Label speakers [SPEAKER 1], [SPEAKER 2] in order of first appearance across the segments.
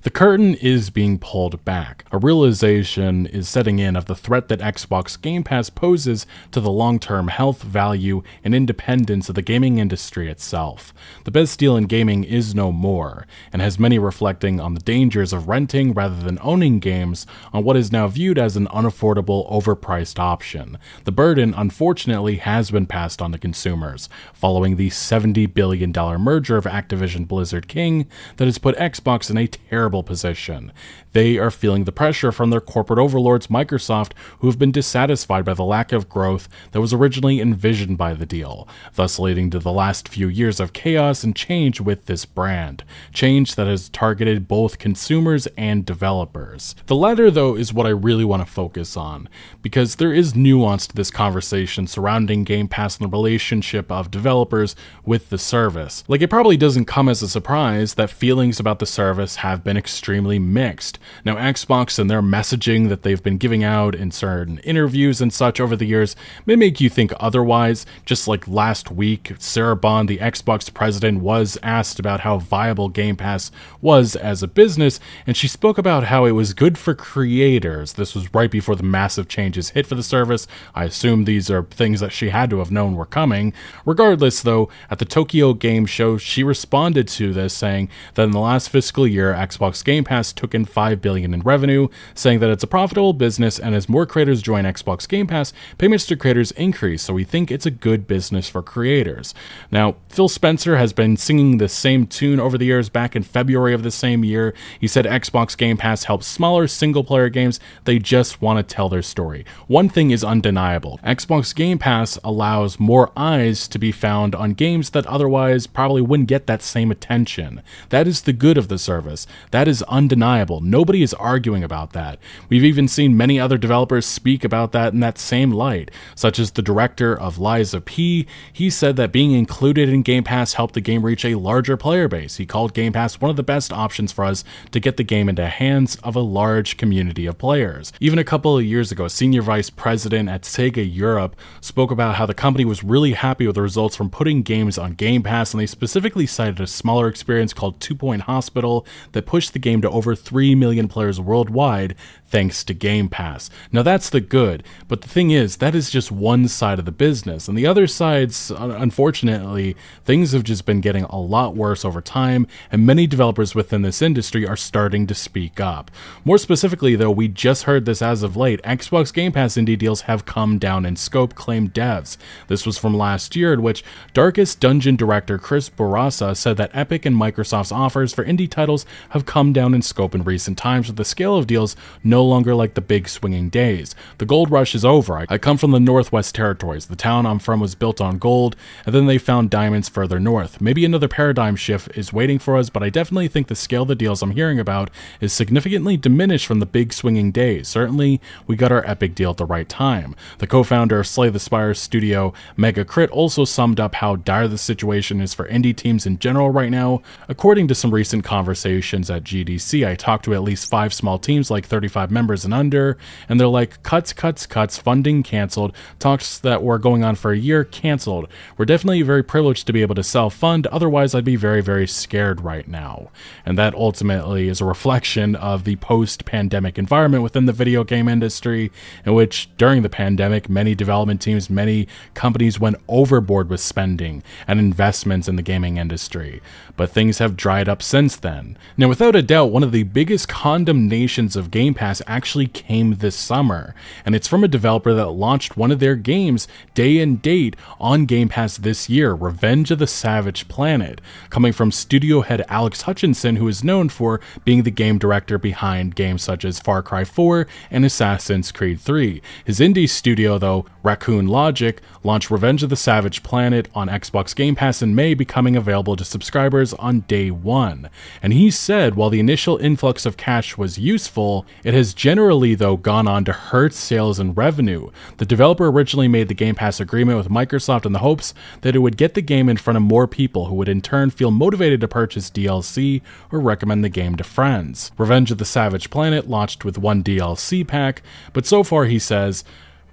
[SPEAKER 1] The curtain is being pulled back. A realization is setting in of the threat that Xbox Game Pass poses to the long-term health, value, and independence of the gaming industry itself. The best deal in gaming is no more, and has many reflecting on the dangers of renting rather than owning games on what is now viewed as an unaffordable, overpriced option. The burden, unfortunately, has been passed on to consumers, following the $70 billion merger of Activision Blizzard King that has put Xbox in a terrible position. They are feeling the pressure from their corporate overlords, Microsoft, who have been dissatisfied by the lack of growth that was originally envisioned by the deal, thus leading to the last few years of chaos and change with this brand. Change that has targeted both consumers and developers. The latter, though, is what I really want to focus on, because there is nuance to this conversation surrounding Game Pass and the relationship of developers with the service. Like, it probably doesn't come as a surprise that feelings about the service have been extremely mixed. Now, Xbox and their messaging that they've been giving out in certain interviews and such over the years may make you think otherwise. Just like last week, Sarah Bond, the Xbox president, was asked about how viable Game Pass was as a business, and she spoke about how it was good for creators. This was right before the massive changes hit for the service. I assume these are things that she had to have known were coming. Regardless, though, at the Tokyo Game Show, she responded to this, saying that in the last fiscal year, Xbox Game Pass took in $5 billion in revenue, saying that it's a profitable business, and as more creators join Xbox Game Pass, payments to creators increase, so we think it's a good business for creators. Now, Phil Spencer has been singing the same tune over the years. Back in February of the same year, he said Xbox Game Pass helps smaller single-player games. They just want to tell their story. One thing is undeniable. Xbox Game Pass allows more eyes to be found on games that otherwise probably wouldn't get that same attention. That is the good of the service. That is undeniable. Nobody is arguing about that. We've even seen many other developers speak about that in that same light, such as the director of Lies of P. He said that being included in Game Pass helped the game reach a larger player base. He called Game Pass one of the best options for us to get the game into the hands of a large community of players. Even a couple of years ago, a senior vice president at Sega Europe spoke about how the company was really happy with the results from putting games on Game Pass, and they specifically cited a smaller experience called 2 Point Hospital that pushed the game to over 3 million players worldwide thanks to Game Pass. Now that's the good, but the thing is, that is just one side of the business, and the other sides, unfortunately, things have just been getting a lot worse over time, and many developers within this industry are starting to speak up. More specifically, though, we just heard this as of late, Xbox Game Pass indie deals have come down in scope, claimed devs. This was from last year, in which Darkest Dungeon director Chris Bourassa said that Epic and Microsoft's offers for indie titles have come down in scope in recent times, with the scale of deals no longer like the big swinging days. The gold rush is over. I come from the Northwest Territories. The town I'm from was built on gold, and then they found diamonds further north. Maybe another paradigm shift is waiting for us, but I definitely think the scale of the deals I'm hearing about is significantly diminished from the big swinging days. Certainly, we got our Epic deal at the right time. The co-founder of Slay the Spire studio, Mega Crit, also summed up how dire the situation is for indie teams in general right now. According to some recent conversations at GDC, I talked to at least 5 small teams like 35 members and under, and they're like, cuts, funding canceled, talks that were going on for a year canceled. We're definitely very privileged to be able to self-fund, otherwise I'd be very, very scared right now. And that ultimately is a reflection of the post-pandemic environment within the video game industry, in which during the pandemic, many development teams, many companies went overboard with spending and investments in the gaming industry. But things have dried up since then. Now, without a doubt, one of the biggest condemnations of Game Pass actually came this summer, and it's from a developer that launched one of their games day and date on Game Pass this year, Revenge of the Savage Planet, coming from studio head Alex Hutchinson, who is known for being the game director behind games such as Far Cry 4 and Assassin's Creed 3. His indie studio, though, Raccoon Logic, launched Revenge of the Savage Planet on Xbox Game Pass in May, becoming available to subscribers on day one. And he said while the initial influx of cash was useful, it has generally, though, gone on to hurt sales and revenue. The developer originally made the Game Pass agreement with Microsoft in the hopes that it would get the game in front of more people who would in turn feel motivated to purchase DLC or recommend the game to friends. Revenge of the Savage Planet launched with one DLC pack, but so far, he says,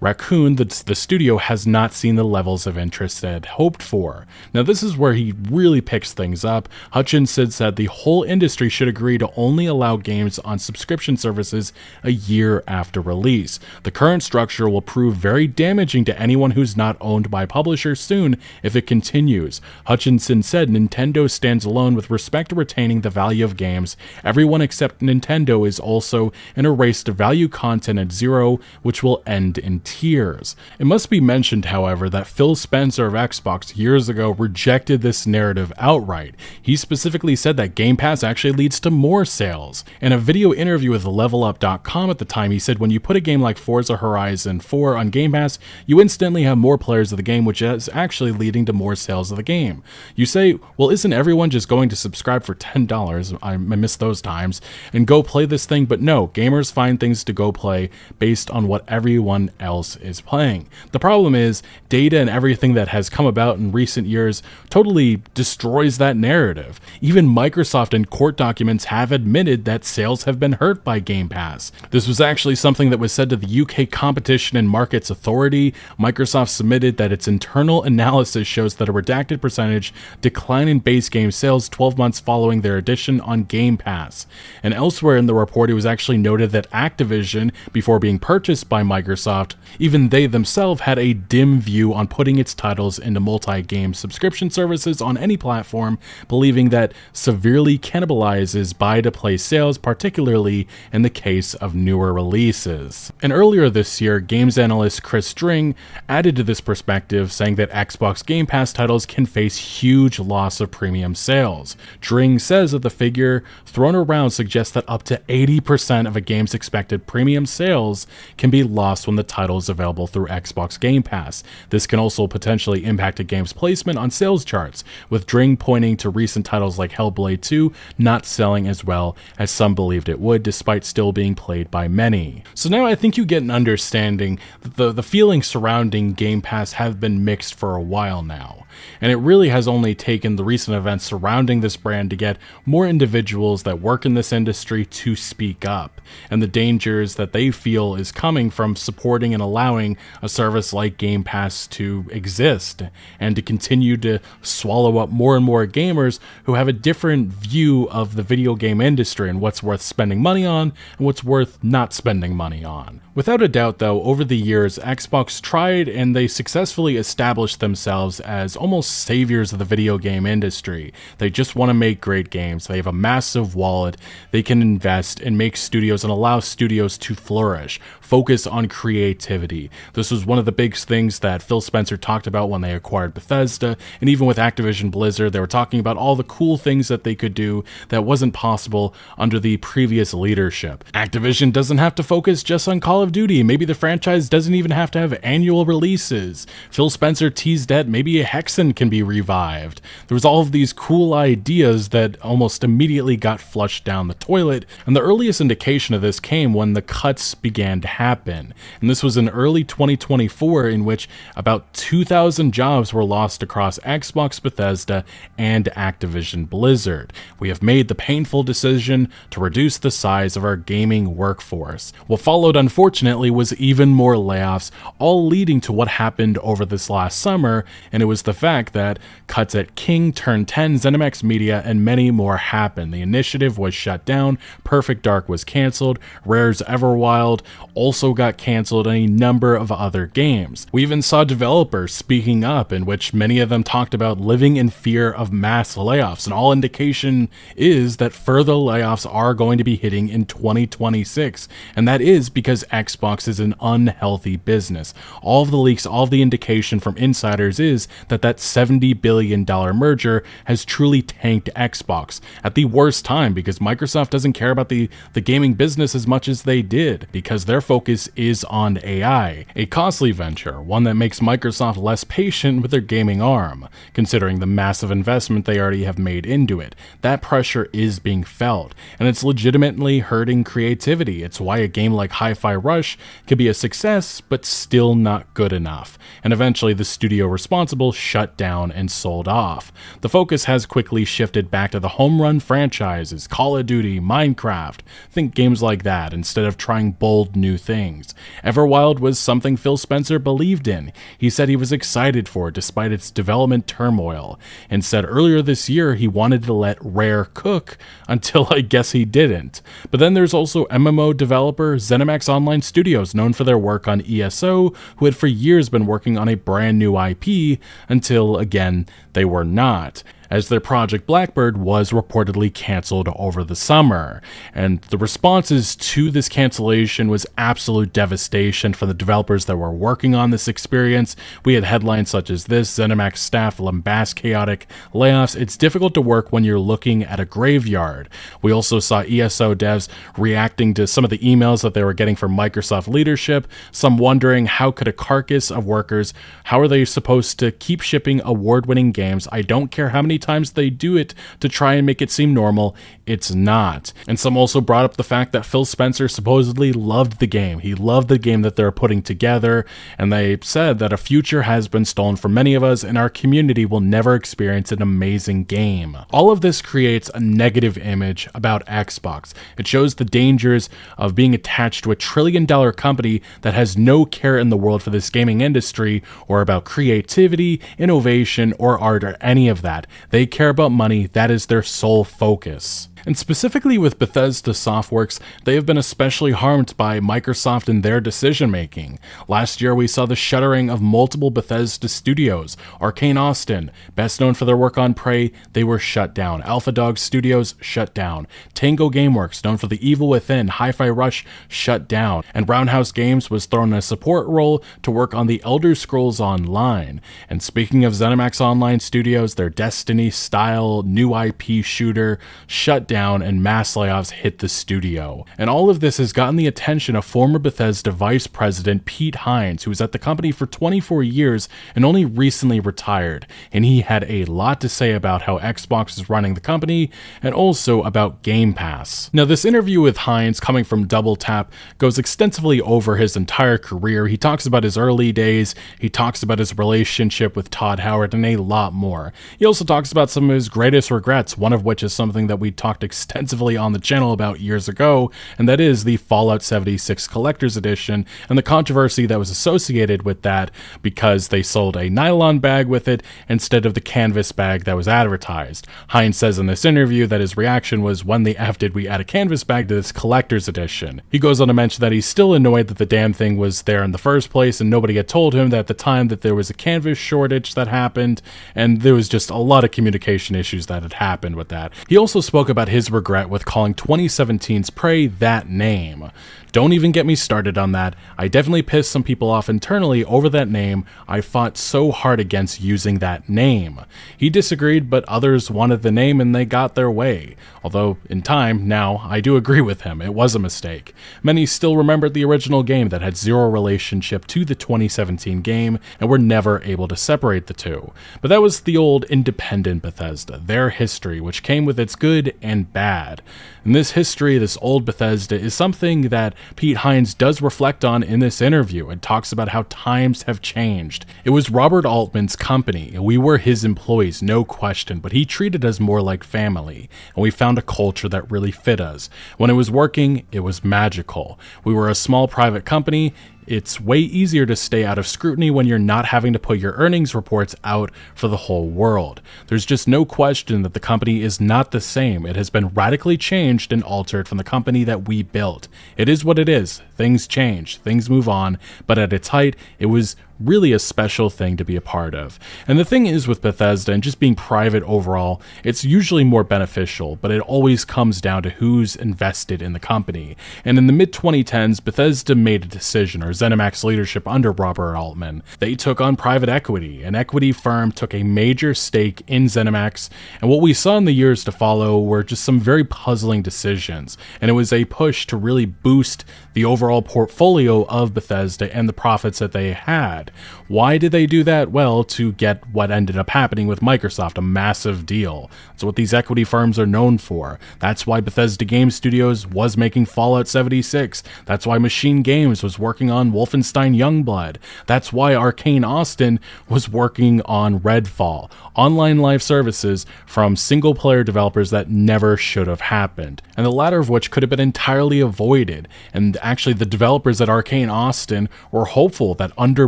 [SPEAKER 1] Raccoon, the studio, has not seen the levels of interest it had hoped for. Now this is where he really picks things up. Hutchinson said the whole industry should agree to only allow games on subscription services a year after release. The current structure will prove very damaging to anyone who's not owned by publishers soon if it continues. Hutchinson said Nintendo stands alone with respect to retaining the value of games. Everyone except Nintendo is also in a race to value content at zero, which will end in tears. It must be mentioned, however, that Phil Spencer of Xbox years ago rejected this narrative outright. He specifically said that Game Pass actually leads to more sales. In a video interview with LevelUp.com at the time, he said when you put a game like Forza Horizon 4 on Game Pass, you instantly have more players of the game, which is actually leading to more sales of the game. You say, well, isn't everyone just going to subscribe for $10? I miss those times, and go play this thing? But no, gamers find things to go play based on what everyone else is playing. The problem is data and everything that has come about in recent years totally destroys that narrative. Even Microsoft in court documents have admitted that sales have been hurt by Game Pass. This was actually something that was said to the UK Competition and Markets Authority. Microsoft submitted that its internal analysis shows that a redacted percentage decline in base game sales 12 months following their addition on Game Pass. And elsewhere in the report, it was actually noted that Activision, before being purchased by Microsoft, even they themselves had a dim view on putting its titles into multi-game subscription services on any platform, believing that severely cannibalizes buy-to-play sales, particularly in the case of newer releases. And earlier this year, games analyst Chris String added to this perspective, saying that Xbox Game Pass titles can face huge loss of premium sales. String says that the figure thrown around suggests that up to 80% of a game's expected premium sales can be lost when the title is available through Xbox Game Pass. This can also potentially impact a game's placement on sales charts, with String pointing to recent titles like Hellblade 2 not selling as well as some believed it would, despite still being played by many. So now I think you get an understanding that the feelings surrounding Game Pass have been mixed for a while now. And it really has only taken the recent events surrounding this brand to get more individuals that work in this industry to speak up, and the dangers that they feel is coming from supporting and allowing a service like Game Pass to exist and to continue to swallow up more and more gamers who have a different view of the video game industry and what's worth spending money on and what's worth not spending money on. Without a doubt, though, over the years, Xbox tried and they successfully established themselves as almost saviors of the video game industry. They just want to make great games. They have a massive wallet. They can invest and make studios and allow studios to flourish, focus on creativity. This was one of the big things that Phil Spencer talked about when they acquired Bethesda, and even with Activision Blizzard, they were talking about all the cool things that they could do that wasn't possible under the previous leadership. Activision doesn't have to focus just on Call of Duty. Maybe the franchise doesn't even have to have annual releases. Phil Spencer teased that maybe a Hexen can be revived. There was all of these cool ideas that almost immediately got flushed down the toilet, and the earliest indication of this came when the cuts began to happen. And this was in early 2024, in which about 2,000 jobs were lost across Xbox, Bethesda, and Activision Blizzard. We have made the painful decision to reduce the size of our gaming workforce. What followed, unfortunately, was even more layoffs, all leading to what happened over this last summer, and it was the fact that cuts at King, Turn 10, ZeniMax Media, and many more happened. The initiative was shut down, Perfect Dark was cancelled, Rare's Everwild also got cancelled, and a number of other games. We even saw developers speaking up, in which many of them talked about living in fear of mass layoffs, and all indication is that further layoffs are going to be hitting in 2026, and that is because Xbox is an unhealthy business. All of the leaks, all of the indication from insiders is that that $70 billion merger has truly tanked Xbox at the worst time, because Microsoft doesn't care about the gaming business as much as they did, because their focus is on AI, a costly venture, one that makes Microsoft less patient with their gaming arm, considering the massive investment they already have made into it. That pressure is being felt, and it's legitimately hurting creativity. It's why a game like Hi-Fi Rush could be a success, but still not good enough, and eventually the studio responsible shut shut down and sold off. The focus has quickly shifted back to the home run franchises, Call of Duty, Minecraft, think games like that, instead of trying bold new things. Everwild was something Phil Spencer believed in. He said he was excited for it despite its development turmoil, and said earlier this year he wanted to let Rare cook until I guess he didn't. But then there's also MMO developer ZeniMax Online Studios, known for their work on ESO, who had for years been working on a brand new IP until, again, they were not, as their project Blackbird was reportedly canceled over the summer. And the responses to this cancellation was absolute devastation for the developers that were working on this experience. We had headlines such as this: ZeniMax staff lambast chaotic layoffs. It's difficult to work when you're looking at a graveyard. We also saw ESO devs reacting to some of the emails that they were getting from Microsoft leadership, some wondering how could a carcass of workers, how are they supposed to keep shipping award-winning games? I don't care how many times they do it to try and make it seem normal, it's not. And some also brought up the fact that Phil Spencer supposedly loved the game. He loved the game that they're putting together, and they said that a future has been stolen from many of us and our community will never experience an amazing game. All of this creates a negative image about Xbox. It shows the dangers of being attached to a trillion-dollar company that has no care in the world for this gaming industry or about creativity, innovation, or art, or any of that. They care about money. That is their sole focus. And specifically with Bethesda Softworks, they have been especially harmed by Microsoft and their decision-making. Last year, we saw the shuttering of multiple Bethesda studios. Arcane Austin, best known for their work on Prey, they were shut down. Alpha Dog Studios, shut down. Tango Gameworks, known for The Evil Within, Hi-Fi Rush, shut down. And Roundhouse Games was thrown in a support role to work on The Elder Scrolls Online. And speaking of ZeniMax Online Studios, their Destiny-style new IP shooter shut down and mass layoffs hit the studio. And all of this has gotten the attention of former Bethesda Vice President Pete Hines, who was at the company for 24 years and only recently retired. And he had a lot to say about how Xbox is running the company and also about Game Pass. Now, this interview with Hines, coming from Double Tap, goes extensively over his entire career. He talks about his early days, he talks about his relationship with Todd Howard, and a lot more. He also talks about some of his greatest regrets, one of which is something that we talked extensively on the channel about years ago, and that is the Fallout 76 Collector's Edition and the controversy that was associated with that because they sold a nylon bag with it instead of the canvas bag that was advertised. Hines says in this interview that his reaction was, when the F did we add a canvas bag to this Collector's Edition? He goes on to mention that he's still annoyed that the damn thing was there in the first place and nobody had told him that at the time that there was a canvas shortage that happened, and there was just a lot of communication issues that had happened with that. He also spoke about his regret with calling 2017's Prey that name. Don't even get me started on that. I definitely pissed some people off internally over that name. I fought so hard against using that name. He disagreed, but others wanted the name and they got their way. Although, in time, now, I do agree with him. It was a mistake. Many still remembered the original game that had zero relationship to the 2017 game and were never able to separate the two. But that was the old independent Bethesda, their history, which came with its good and bad. And this history, this old Bethesda, is something that Pete Hines does reflect on in this interview and talks about how times have changed. It was Robert Altman's company, and we were his employees, no question, but he treated us more like family, and we found a culture that really fit us. When it was working, it was magical. We were a small private company. It's way easier to stay out of scrutiny when you're not having to put your earnings reports out for the whole world. There's just no question that the company is not the same. It has been radically changed and altered from the company that we built. It is what it is. Things change, things move on, but at its height, it was really a special thing to be a part of. And the thing is with Bethesda and just being private overall, it's usually more beneficial, but it always comes down to who's invested in the company. And in the mid-2010s, Bethesda made a decision, or ZeniMax leadership under Robert Altman. They took on private equity. An equity firm took a major stake in ZeniMax, and what we saw in the years to follow were just some very puzzling decisions. And it was a push to really boost the overall portfolio of Bethesda and the profits that they had. did. Why did they do that? Well, to get what ended up happening with Microsoft, a massive deal. That's what these equity firms are known for. That's why Bethesda Game Studios was making Fallout 76. That's why Machine Games was working on Wolfenstein Youngblood. That's why Arcane Austin was working on Redfall. Online live services from single-player developers that never should have happened, and the latter of which could have been entirely avoided. And actually, the developers at Arcane Austin were hopeful that under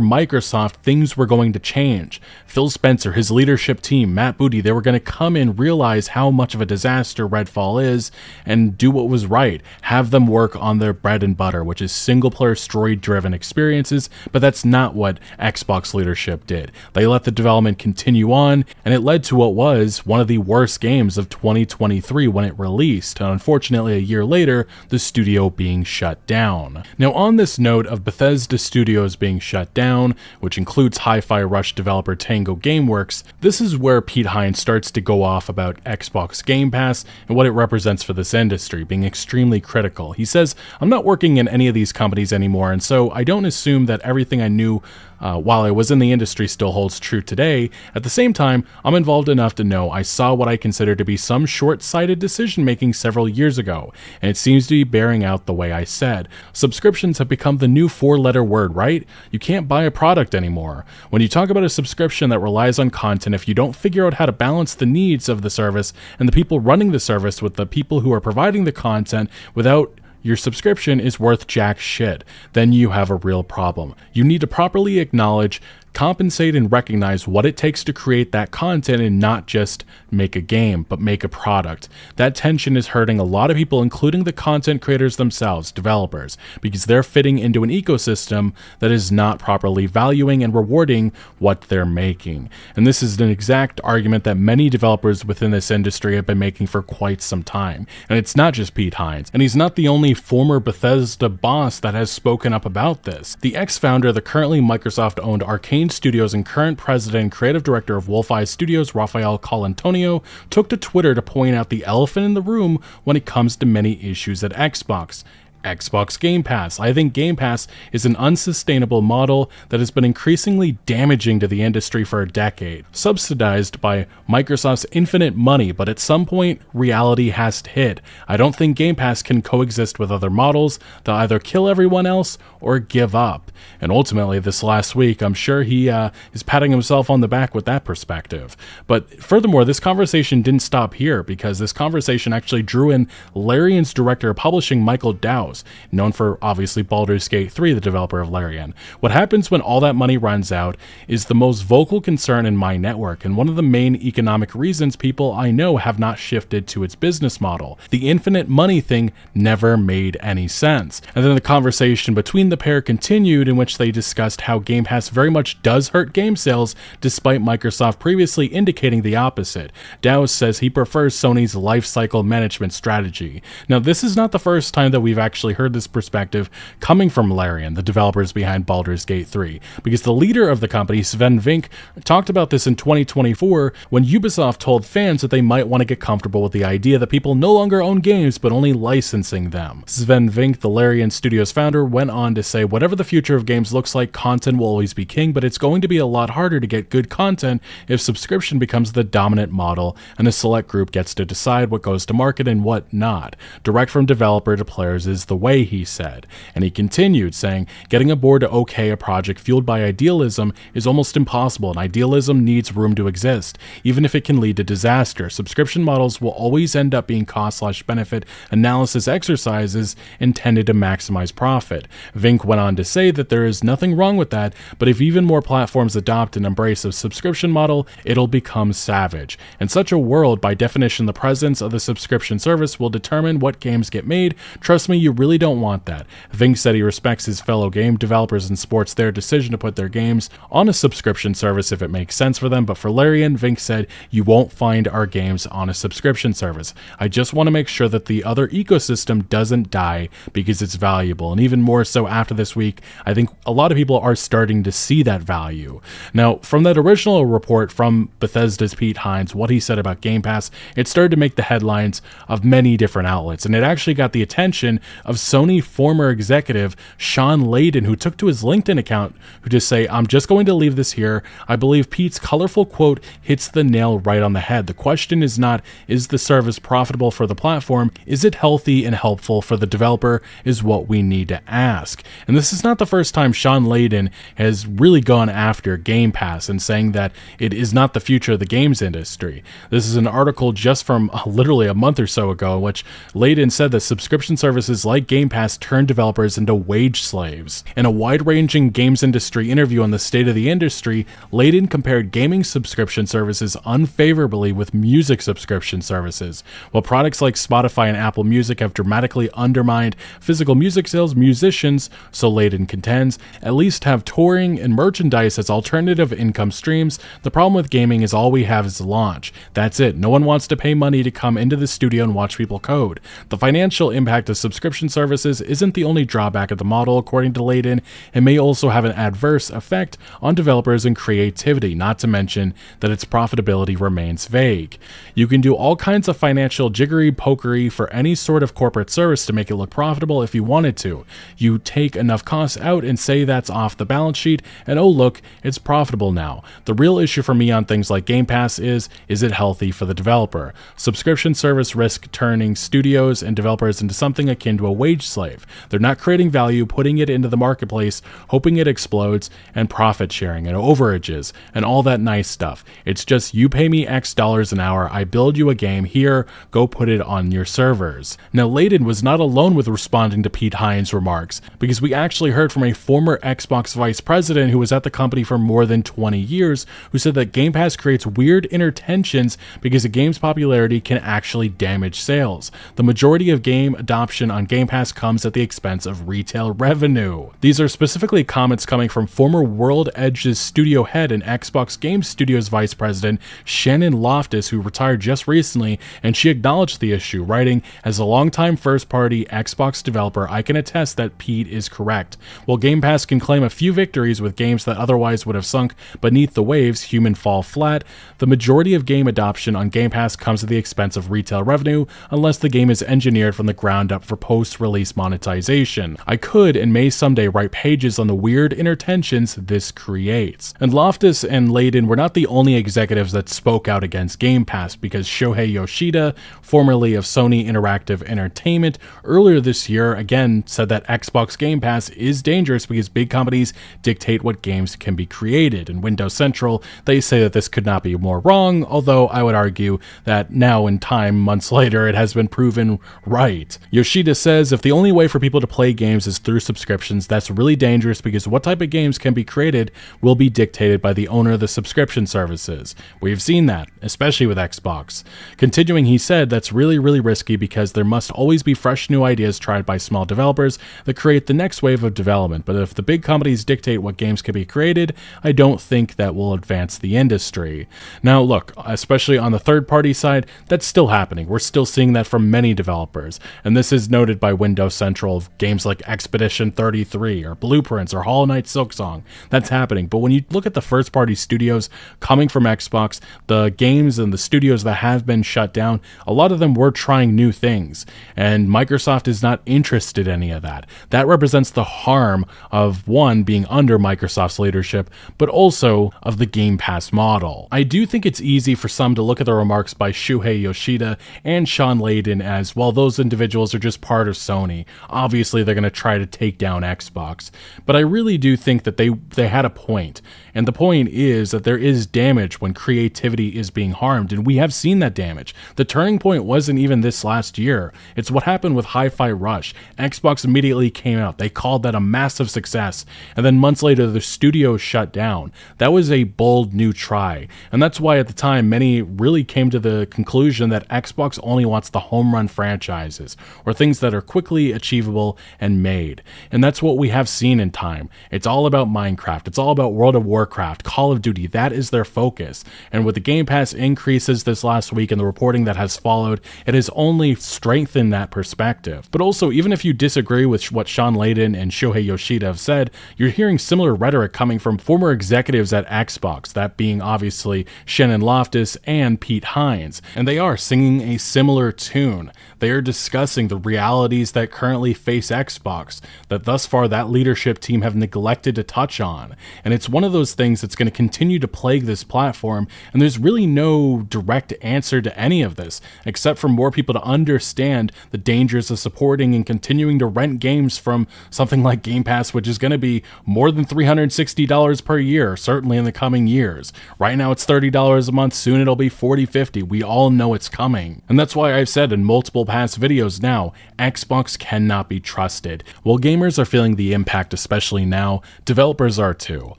[SPEAKER 1] Microsoft, things were going to change. Phil Spencer, his leadership team, Matt Booty, they were going to come in, realize how much of a disaster Redfall is, and do what was right. Have them work on their bread and butter, which is single-player story-driven experiences, but that's not what Xbox leadership did. They let the development continue on, and it led to what was one of the worst games of 2023 when it released, and unfortunately a year later, the studio being shut down. Now, on this note of Bethesda Studios being shut down, which includes Hi-Fi Rush developer Tango Gameworks, this is where Pete Hines starts to go off about Xbox Game Pass and what it represents for this industry, being extremely critical. He says, "I'm not working in any of these companies anymore, and so I don't assume that everything I knew while I was in the industry still holds true today. At the same time, I'm involved enough to know I saw what I consider to be some short-sighted decision-making several years ago, and it seems to be bearing out the way I said. Subscriptions have become the new four-letter word, right? You can't buy a product anymore. When you talk about a subscription that relies on content, if you don't figure out how to balance the needs of the service and the people running the service with the people who are providing the content without your subscription is worth jack shit, then you have a real problem. You need to properly acknowledge, compensate, and recognize what it takes to create that content and not just make a game, but make a product. That tension is hurting a lot of people, including the content creators themselves, developers, because they're fitting into an ecosystem that is not properly valuing and rewarding what they're making. And this is an exact argument that many developers within this industry have been making for quite some time. And it's not just Pete Hines, and he's not the only former Bethesda boss that has spoken up about this. The ex-founder of the currently Microsoft-owned Arcane Studios and current president and creative director of Wolfeye Studios, Rafael Colantonio, took to Twitter to point out the elephant in the room when it comes to many issues at Xbox. Xbox Game Pass. I think Game Pass is an unsustainable model that has been increasingly damaging to the industry for a decade, subsidized by Microsoft's infinite money, but at some point, reality has to hit. I don't think Game Pass can coexist with other models. They'll either kill everyone else or give up. And ultimately, this last week, I'm sure he is patting himself on the back with that perspective. But furthermore, this conversation didn't stop here, because this conversation actually drew in Larian's director of publishing, Michael Dowse, known for obviously Baldur's Gate 3, the developer of Larian. What happens when all that money runs out is the most vocal concern in my network, and one of the main economic reasons people I know have not shifted to its business model. The infinite money thing never made any sense. And then the conversation between the pair continued, in which they discussed how Game Pass very much does hurt game sales, despite Microsoft previously indicating the opposite. Dowse says he prefers Sony's lifecycle management strategy. Now, this is not the first time that we've actually heard this perspective coming from Larian, the developers behind Baldur's Gate 3, because the leader of the company, Sven Vink, talked about this in 2024 when Ubisoft told fans that they might want to get comfortable with the idea that people no longer own games but only licensing them. Sven Vink, the Larian Studios founder, went on to say, whatever the future of games looks like, content will always be king, but it's going to be a lot harder to get good content if subscription becomes the dominant model and a select group gets to decide what goes to market and what not. Direct from developer to players is the way, he said. And he continued saying, getting a board to okay a project fueled by idealism is almost impossible, and idealism needs room to exist. Even if it can lead to disaster, subscription models will always end up being cost/benefit analysis exercises intended to maximize profit. Vink went on to say that there is nothing wrong with that, but if even more platforms adopt and embrace a subscription model, it'll become savage. In such a world, by definition, the presence of the subscription service will determine what games get made. Trust me, you really don't want that. Vink said he respects his fellow game developers and supports their decision to put their games on a subscription service if it makes sense for them, but for Larian, Vink said, you won't find our games on a subscription service. I just want to make sure that the other ecosystem doesn't die because it's valuable, and even more so after this week, I think a lot of people are starting to see that value. Now, from that original report from Bethesda's Pete Hines, what he said about Game Pass, it started to make the headlines of many different outlets, and it actually got the attention of Sony former executive Sean Layden, who took to his LinkedIn account to say, "I'm just going to leave this here. I believe Pete's colorful quote hits the nail right on the head. The question is not, is the service profitable for the platform? Is it healthy and helpful for the developer is what we need to ask." And this is not the first time Sean Layden has really gone after Game Pass and saying that it is not the future of the games industry. This is an article just from literally a month or so ago in which Layden said that subscription services like Game Pass turn developers into wage slaves. In a wide-ranging games industry interview on the state of the industry, Layden compared gaming subscription services unfavorably with music subscription services. While products like Spotify and Apple Music have dramatically undermined physical music sales, musicians, so Layden contends, at least have touring and merchandise as alternative income streams. The problem with gaming is all we have is launch. That's it. No one wants to pay money to come into the studio and watch people code. The financial impact of subscription services isn't the only drawback of the model, according to Layden. It may also have an adverse effect on developers and creativity, not to mention that its profitability remains vague. You can do all kinds of financial jiggery-pokery for any sort of corporate service to make it look profitable if you wanted to. You take enough costs out and say that's off the balance sheet, and oh look, it's profitable now. The real issue for me on things like Game Pass is it healthy for the developer? Subscription service risk turning studios and developers into something akin to a wage slave. They're not creating value, putting it into the marketplace, hoping it explodes, and profit sharing and overages and all that nice stuff. It's just, you pay me X dollars an hour, I build you a game, here, go put it on your servers. Now, Layden was not alone with responding to Pete Hines' remarks, because we actually heard from a former Xbox vice president who was at the company for more than 20 years, who said that Game Pass creates weird inner tensions because a game's popularity can actually damage sales. The majority of game adoption on Game Pass comes at the expense of retail revenue. These are specifically comments coming from former World Edge's studio head and Xbox Game Studios vice president Shannon Loftus, who retired just recently, and she acknowledged the issue, writing, "As a longtime first-party Xbox developer, I can attest that Pete is correct. While Game Pass can claim a few victories with games that otherwise would have sunk beneath the waves, human fall flat, the majority of game adoption on Game Pass comes at the expense of retail revenue, unless the game is engineered from the ground up for post-release monetization. I could and may someday write pages on the weird inner tensions this creates." And Loftus and Layden were not the only executives that spoke out against Game Pass, because Shohei Yoshida, formerly of Sony Interactive Entertainment, earlier this year again said that Xbox Game Pass is dangerous because big companies dictate what games can be created. In Windows Central, they say that this could not be more wrong, although I would argue that now in time, months later, it has been proven right. Yoshida says, "If the only way for people to play games is through subscriptions, that's really dangerous because what type of games can be created will be dictated by the owner of the subscription services. We've seen that, especially with Xbox." Continuing, he said, "That's really risky because there must always be fresh new ideas tried by small developers that create the next wave of development. But if the big companies dictate what games can be created, I don't think that will advance the industry." Now look, especially on the third-party side, that's still happening. We're still seeing that from many developers. And this is noted by Windows Central of games like Expedition 33 or Blueprints or Hollow Knight Silksong. That's happening. But when you look at the first-party studios coming from Xbox, the games and the studios that have been shut down, a lot of them were trying new things. And Microsoft is not interested in any of that. That represents the harm of, one, being under Microsoft's leadership, but also of the Game Pass model. I do think it's easy for some to look at the remarks by Shuhei Yoshida and Sean Layden as, well, those individuals are just part of Sony. Obviously, they're going to try to take down Xbox. But I really do think that they had a point. And the point is that there is damage when creativity is being harmed, and we have seen that damage. The turning point wasn't even this last year. It's what happened with Hi-Fi Rush. Xbox immediately came out. They called that a massive success, and then months later, the studio shut down. That was a bold new try, and that's why at the time, many really came to the conclusion that Xbox only wants the home run franchises, or things that are quickly achievable and made. And that's what we have seen in time. It's all about Minecraft. It's all about World of Warcraft, Call of Duty. That is their focus. And with the Game Pass increases this last week and the reporting that has followed, it has only strengthened that perspective. But also, even if you disagree with what Sean Layden and Shohei Yoshida have said, you're hearing similar rhetoric coming from former executives at Xbox, that being obviously Shannon Loftus and Pete Hines. And they are singing a similar tune. They are discussing the reality vulnerabilities that currently face Xbox that thus far that leadership team have neglected to touch on. And it's one of those things that's going to continue to plague this platform, and there's really no direct answer to any of this, except for more people to understand the dangers of supporting and continuing to rent games from something like Game Pass, which is going to be more than $360 per year, certainly in the coming years. Right now it's $30 a month, soon it'll be $40, $50. We all know it's coming. And that's why I've said in multiple past videos now, Xbox cannot be trusted. While gamers are feeling the impact, especially now, developers are too.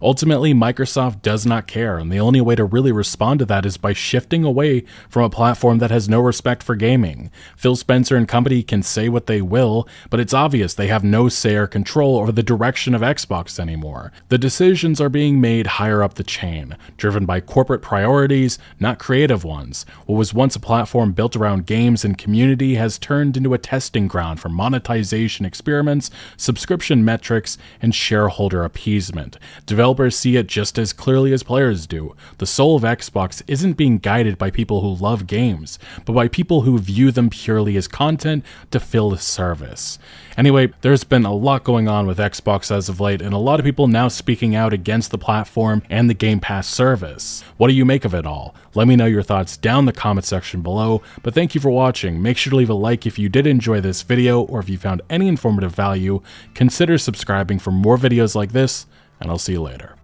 [SPEAKER 1] Ultimately, Microsoft does not care, and the only way to really respond to that is by shifting away from a platform that has no respect for gaming. Phil Spencer and company can say what they will, but it's obvious they have no say or control over the direction of Xbox anymore. The decisions are being made higher up the chain, driven by corporate priorities, not creative ones. What was once a platform built around games and community has turned into a testing ground for monetization experiments, subscription metrics, and shareholder appeasement. Developers see it just as clearly as players do. The soul of Xbox isn't being guided by people who love games, but by people who view them purely as content to fill a service. Anyway, there's been a lot going on with Xbox as of late, and a lot of people now speaking out against the platform and the Game Pass service. What do you make of it all? Let me know your thoughts down in the comment section below, but thank you for watching. Make sure to leave a like if you did enjoy this video, or if you found any informative value. Consider subscribing for more videos like this, and I'll see you later.